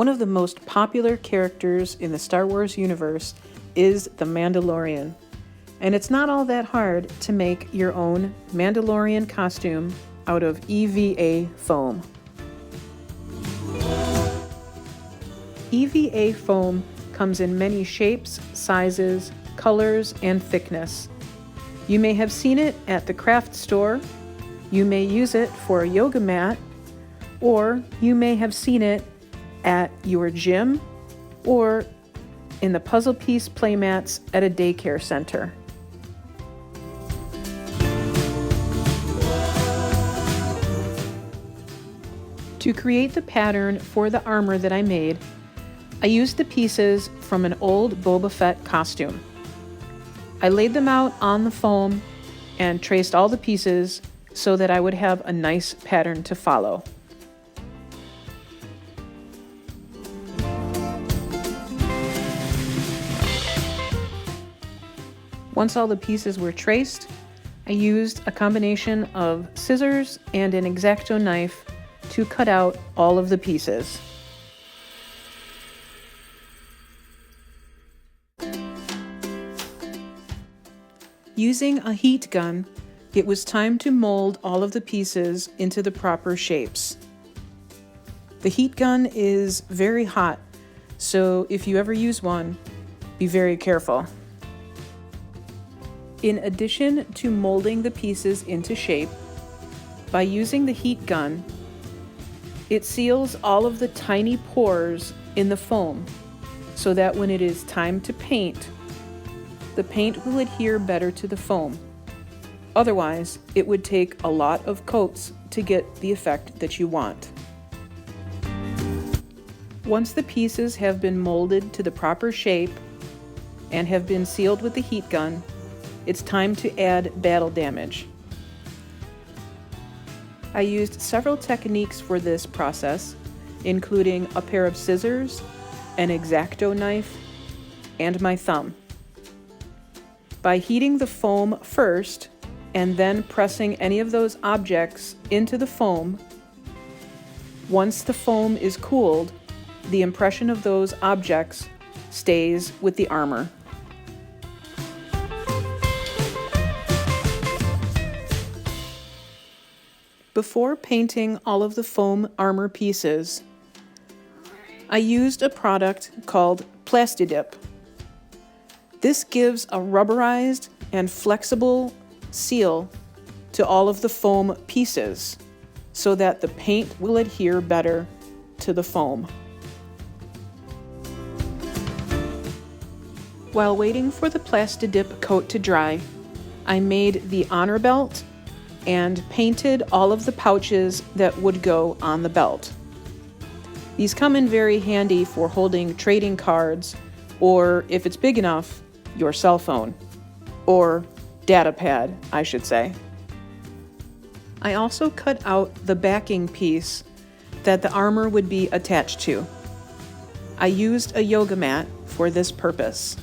One of the most popular characters in the Star Wars universe is the Mandalorian, and it's not all that hard to make your own Mandalorian costume out of EVA foam. EVA foam comes in many shapes, sizes, colors, and thickness. You may have seen it at the craft store, you may use it for a yoga mat, or you may have seen it at your gym or in the puzzle piece playmats at a daycare center. To create the pattern for the armor that I made, I used the pieces from an old Boba Fett costume. I laid them out on the foam and traced all the pieces so that I would have a nice pattern to follow. Once all the pieces were traced, I used a combination of scissors and an X-Acto knife to cut out all of the pieces. Using a heat gun, it was time to mold all of the pieces into the proper shapes. The heat gun is very hot, so if you ever use one, be very careful. In addition to molding the pieces into shape, by using the heat gun, it seals all of the tiny pores in the foam so that when it is time to paint, the paint will adhere better to the foam. Otherwise, it would take a lot of coats to get the effect that you want. Once the pieces have been molded to the proper shape and have been sealed with the heat gun, it's time to add battle damage. I used several techniques for this process, including a pair of scissors, an X-Acto knife, and my thumb. By heating the foam first and then pressing any of those objects into the foam, once the foam is cooled, the impression of those objects stays with the armor. Before painting all of the foam armor pieces, I used a product called Plastidip. This gives a rubberized and flexible seal to all of the foam pieces so that the paint will adhere better to the foam. While waiting for the Plastidip coat to dry, I made the honor belt and painted all of the pouches that would go on the belt. These come in very handy for holding trading cards, or if it's big enough, your cell phone. Or data pad, I should say. I also cut out the backing piece that the armor would be attached to. I used a yoga mat for this purpose.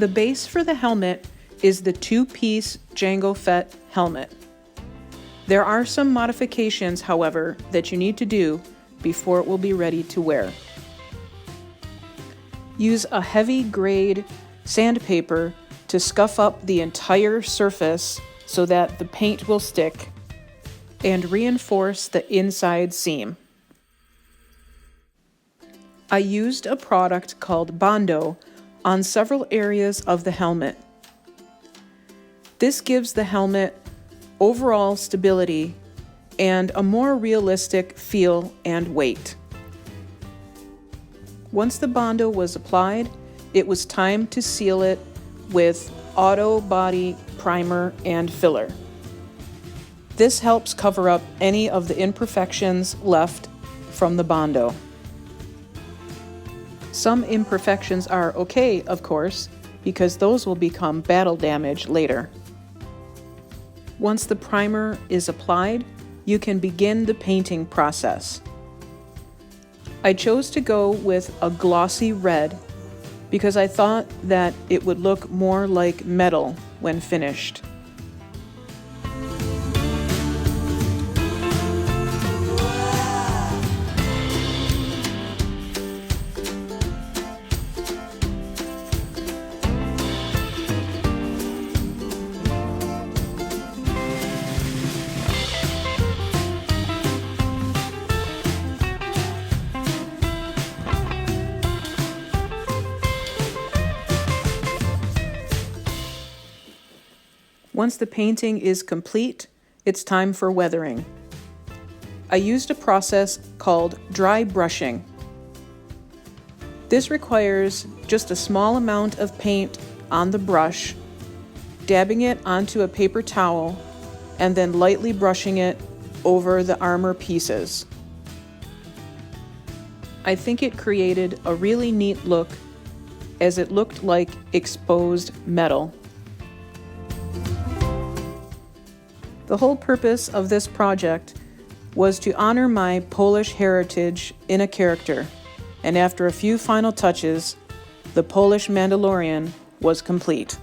The base for the helmet is the two-piece Jango Fett helmet. There are some modifications, however, that you need to do before it will be ready to wear. Use a heavy grade sandpaper to scuff up the entire surface so that the paint will stick, and reinforce the inside seam. I used a product called Mando on several areas of the helmet. This gives the helmet overall stability and a more realistic feel and weight. Once the Mando was applied, it was time to seal it with auto body primer and filler. This helps cover up any of the imperfections left from the Mando. Some imperfections are okay, of course, because those will become battle damage later. Once the primer is applied, you can begin the painting process. I chose to go with a glossy red because I thought that it would look more like metal when finished. Once the painting is complete, it's time for weathering. I used a process called dry brushing. This requires just a small amount of paint on the brush, dabbing it onto a paper towel, and then lightly brushing it over the armor pieces. I think it created a really neat look, as it looked like exposed metal. The whole purpose of this project was to honor my Polish heritage in a character, and after a few final touches, the Polish Mandalorian was complete.